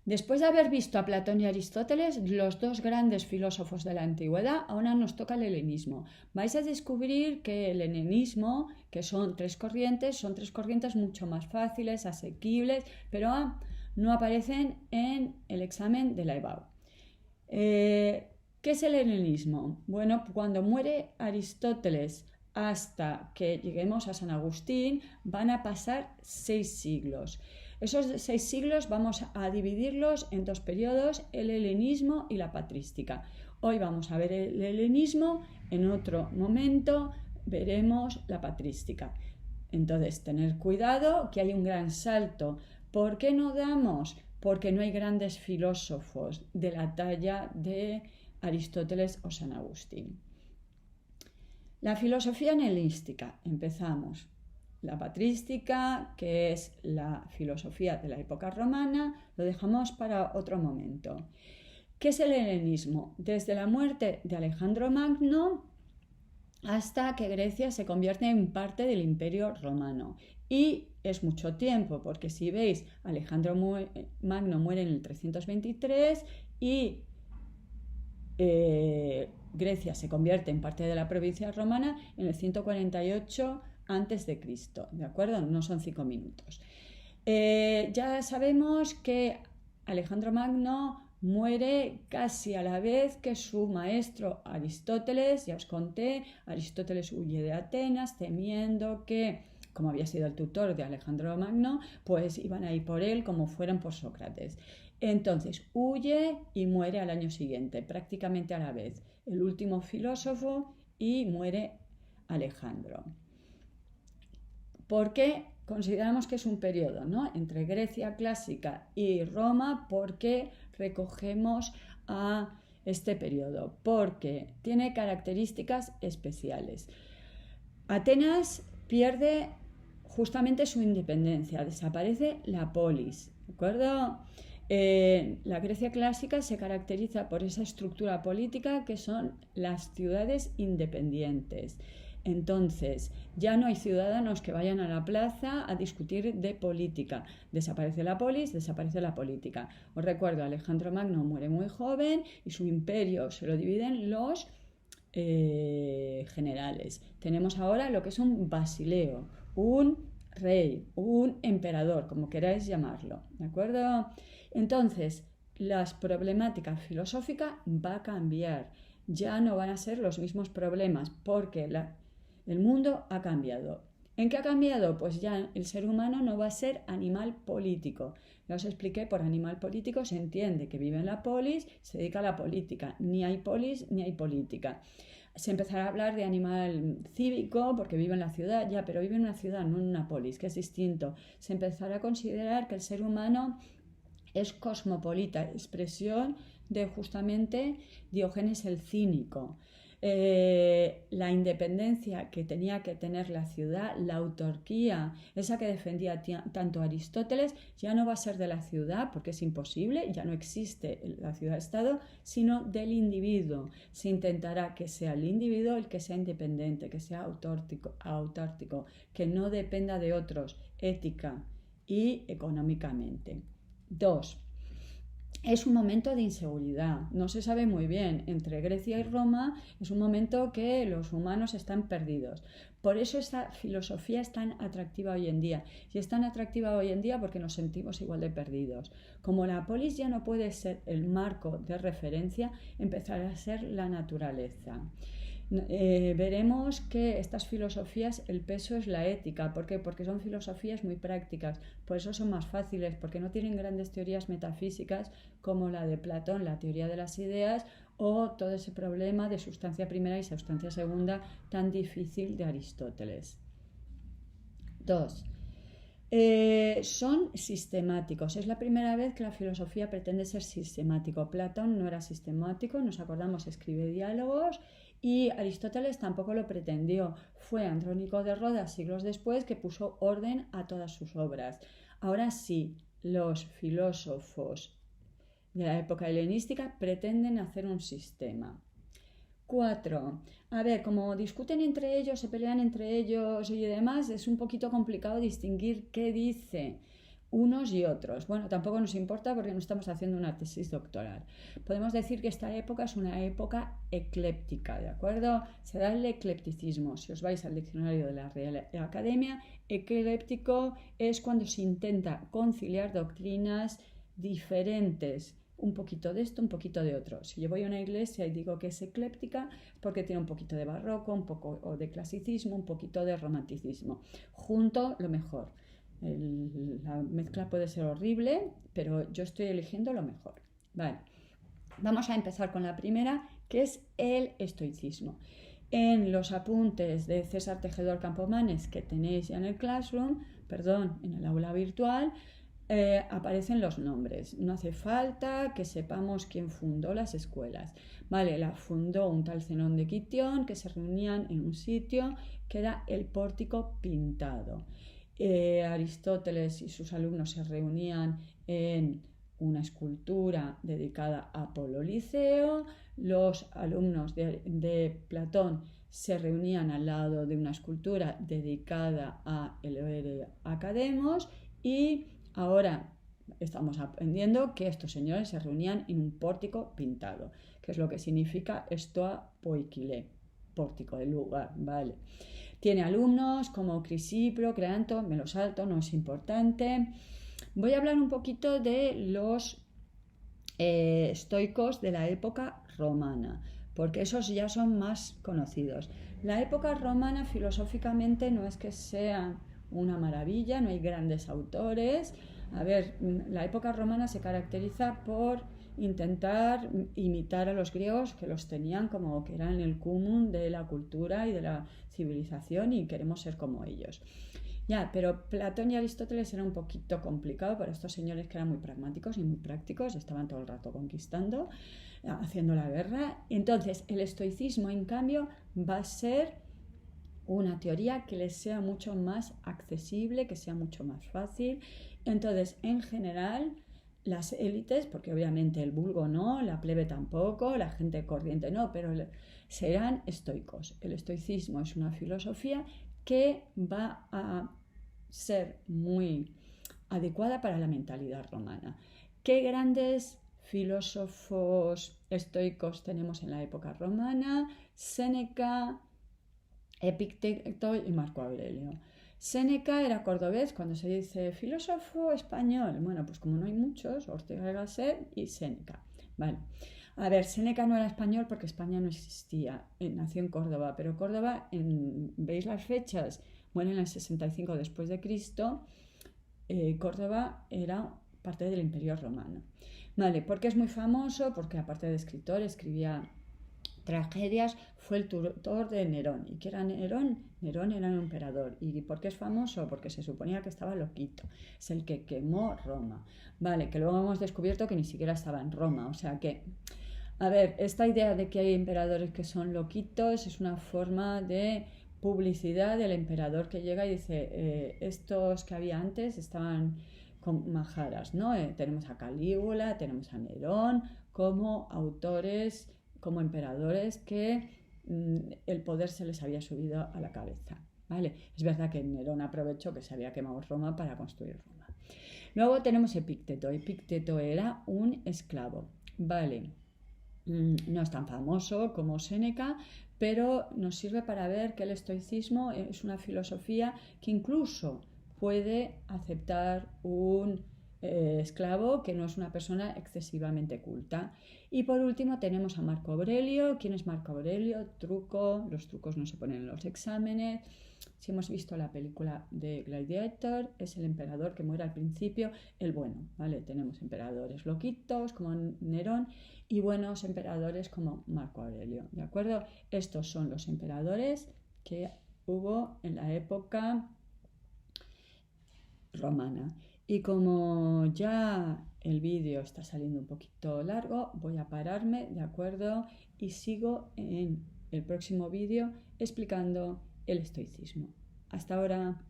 Después de haber visto a Platón y Aristóteles, los dos grandes filósofos de la antigüedad, ahora nos toca el helenismo. Vais a descubrir que el helenismo, que son tres corrientes mucho más fáciles, asequibles, pero no aparecen en el examen de la EBAU. ¿Qué es el helenismo? Bueno, cuando muere Aristóteles hasta que lleguemos a San Agustín, van a pasar 6 siglos. Esos 6 siglos vamos a dividirlos en 2 periodos, el helenismo y la patrística. Hoy vamos a ver el helenismo, en otro momento veremos la patrística. Entonces, tener cuidado que hay un gran salto. ¿Por qué no damos? Porque no hay grandes filósofos de la talla de Aristóteles o San Agustín. La filosofía helenística, empezamos. La patrística, que es la filosofía de la época romana, lo dejamos para otro momento. ¿Qué es el helenismo? Desde la muerte de Alejandro Magno hasta que Grecia se convierte en parte del Imperio Romano. Y es mucho tiempo, porque si veis, Alejandro Magno muere en el 323 y Grecia se convierte en parte de la provincia romana en el 148 antes de Cristo, ¿de acuerdo? No son 5 minutos. Ya sabemos que Alejandro Magno muere casi a la vez que su maestro Aristóteles. Ya os conté, Aristóteles huye de Atenas temiendo que, como había sido el tutor de Alejandro Magno, pues iban a ir por él como fueran por Sócrates. Entonces huye y muere al año siguiente, prácticamente a la vez. El último filósofo y muere Alejandro. ¿Por qué consideramos que es un periodo, ¿no?, entre Grecia clásica y Roma? Porque recogemos a este periodo, porque tiene características especiales. Atenas pierde justamente su independencia, desaparece la polis, ¿de acuerdo? La Grecia clásica se caracteriza por esa estructura política que son las ciudades independientes. Entonces, ya no hay ciudadanos que vayan a la plaza a discutir de política. Desaparece la polis, desaparece la política. Os recuerdo, Alejandro Magno muere muy joven y su imperio se lo dividen los generales. Tenemos ahora lo que es un basileo, un rey, un emperador, como queráis llamarlo, ¿de acuerdo? Entonces, las problemáticas filosóficas va a cambiar. Ya no van a ser los mismos problemas porque el mundo ha cambiado. ¿En qué ha cambiado? Pues ya el ser humano no va a ser animal político. Ya os expliqué, por animal político se entiende que vive en la polis, se dedica a la política. Ni hay polis ni hay política. Se empezará a hablar de animal cívico porque vive en la ciudad, ya, pero vive en una ciudad, no en una polis, que es distinto. Se empezará a considerar que el ser humano es cosmopolita, expresión de justamente Diógenes el Cínico. La independencia que tenía que tener la ciudad, la autarquía, esa que defendía tanto Aristóteles, ya no va a ser de la ciudad porque es imposible, ya no existe la ciudad-estado, sino del individuo. Se intentará que sea el individuo el que sea independiente, que sea autártico, que no dependa de otros, ética y económicamente. 2. Es un momento de inseguridad, no se sabe muy bien. Entre Grecia y Roma es un momento que los humanos están perdidos. Por eso esta filosofía es tan atractiva hoy en día. Y es tan atractiva hoy en día porque nos sentimos igual de perdidos. Como la polis ya no puede ser el marco de referencia, empezará a ser la naturaleza. Veremos que estas filosofías, el peso es la ética. ¿Por qué? Porque son filosofías muy prácticas, por eso son más fáciles, porque no tienen grandes teorías metafísicas como la de Platón, la teoría de las ideas, o todo ese problema de sustancia primera y sustancia segunda tan difícil de Aristóteles. 2. Son sistemáticos. Es la primera vez que la filosofía pretende ser sistemático. Platón no era sistemático, nos acordamos, escribe diálogos, y Aristóteles tampoco lo pretendió. Fue Andrónico de Rodas, siglos después, que puso orden a todas sus obras. Ahora sí, los filósofos de la época helenística pretenden hacer un sistema. 4. A ver, como discuten entre ellos, se pelean entre ellos y demás, es un poquito complicado distinguir qué dice. unos y otros. Bueno, tampoco nos importa porque no estamos haciendo una tesis doctoral. Podemos decir que esta época es una época ecléptica, ¿de acuerdo? Se da el eclecticismo. Si os vais al diccionario de la Real Academia, ecléptico es cuando se intenta conciliar doctrinas diferentes, un poquito de esto, un poquito de otro. Si yo voy a una iglesia y digo que es ecléptica, es porque tiene un poquito de barroco, un poco de clasicismo, un poquito de romanticismo. Junto, lo mejor. La mezcla puede ser horrible, pero yo estoy eligiendo lo mejor. Vale. Vamos a empezar con la primera, que es el estoicismo. En los apuntes de César Tejedor Campomanes que tenéis ya en el Classroom, en el aula virtual, aparecen los nombres. No hace falta que sepamos quién fundó las escuelas. Vale, la fundó un tal Zenón de Quitión, que se reunían en un sitio que era el Pórtico Pintado. Aristóteles y sus alumnos se reunían en una escultura dedicada a Pololiceo. Los alumnos de Platón se reunían al lado de una escultura dedicada a Eleuterio Academos, y ahora estamos aprendiendo que estos señores se reunían en un pórtico pintado, que es lo que significa stoa poikile, pórtico, el lugar, ¿vale? Tiene alumnos como Crisipro, Creanto, me lo salto, no es importante. Voy a hablar un poquito de los estoicos de la época romana, porque esos ya son más conocidos. La época romana filosóficamente no es que sea una maravilla, no hay grandes autores. A ver, la época romana se caracteriza por intentar imitar a los griegos, que los tenían como que eran el cúmulo de la cultura y de la civilización, y queremos ser como ellos. Ya, pero Platón y Aristóteles era un poquito complicado para estos señores que eran muy pragmáticos y muy prácticos, estaban todo el rato conquistando, haciendo la guerra. Entonces, el estoicismo, en cambio, va a ser una teoría que les sea mucho más accesible, que sea mucho más fácil. Entonces, en general, las élites, porque obviamente el vulgo no, la plebe tampoco, la gente corriente no, pero serán estoicos. El estoicismo es una filosofía que va a ser muy adecuada para la mentalidad romana. ¿Qué grandes filósofos estoicos tenemos en la época romana? Séneca, Epicteto y Marco Aurelio. Séneca era cordobés, cuando se dice filósofo español, bueno, pues como no hay muchos, Ortega y Gasset y Séneca. Vale. A ver, Séneca no era español porque España no existía, nació en Córdoba, pero Córdoba, ¿veis las fechas? Bueno, en el 65 después de Cristo, Córdoba era parte del Imperio Romano. Vale, ¿por qué es muy famoso? Porque aparte de escritor, escribía tragedias, fue el tutor de Nerón. ¿Y qué era Nerón? Nerón era un emperador. ¿Y por qué es famoso? Porque se suponía que estaba loquito. Es el que quemó Roma. Vale, que luego hemos descubierto que ni siquiera estaba en Roma. O sea que, a ver, esta idea de que hay emperadores que son loquitos es una forma de publicidad del emperador que llega y dice, estos que había antes estaban con majaras, ¿no? Tenemos a Calígula, tenemos a Nerón como autores, como emperadores que el poder se les había subido a la cabeza, ¿vale? Es verdad que Nerón aprovechó que se había quemado Roma para construir Roma. Luego tenemos Epicteto. Epicteto era un esclavo, ¿vale? No es tan famoso como Séneca, pero nos sirve para ver que el estoicismo es una filosofía que incluso puede aceptar un esclavo que no es una persona excesivamente culta. Y por último tenemos a Marco Aurelio. ¿Quién es Marco Aurelio? Truco, los trucos no se ponen en los exámenes. Si hemos visto la película de Gladiator, es el emperador que muere al principio, el bueno, ¿vale? Tenemos emperadores loquitos como Nerón y buenos emperadores como Marco Aurelio, ¿de acuerdo? Estos son los emperadores que hubo en la época romana. Y como ya el vídeo está saliendo un poquito largo, voy a pararme, ¿de acuerdo? Y sigo en el próximo vídeo explicando el estoicismo. Hasta ahora.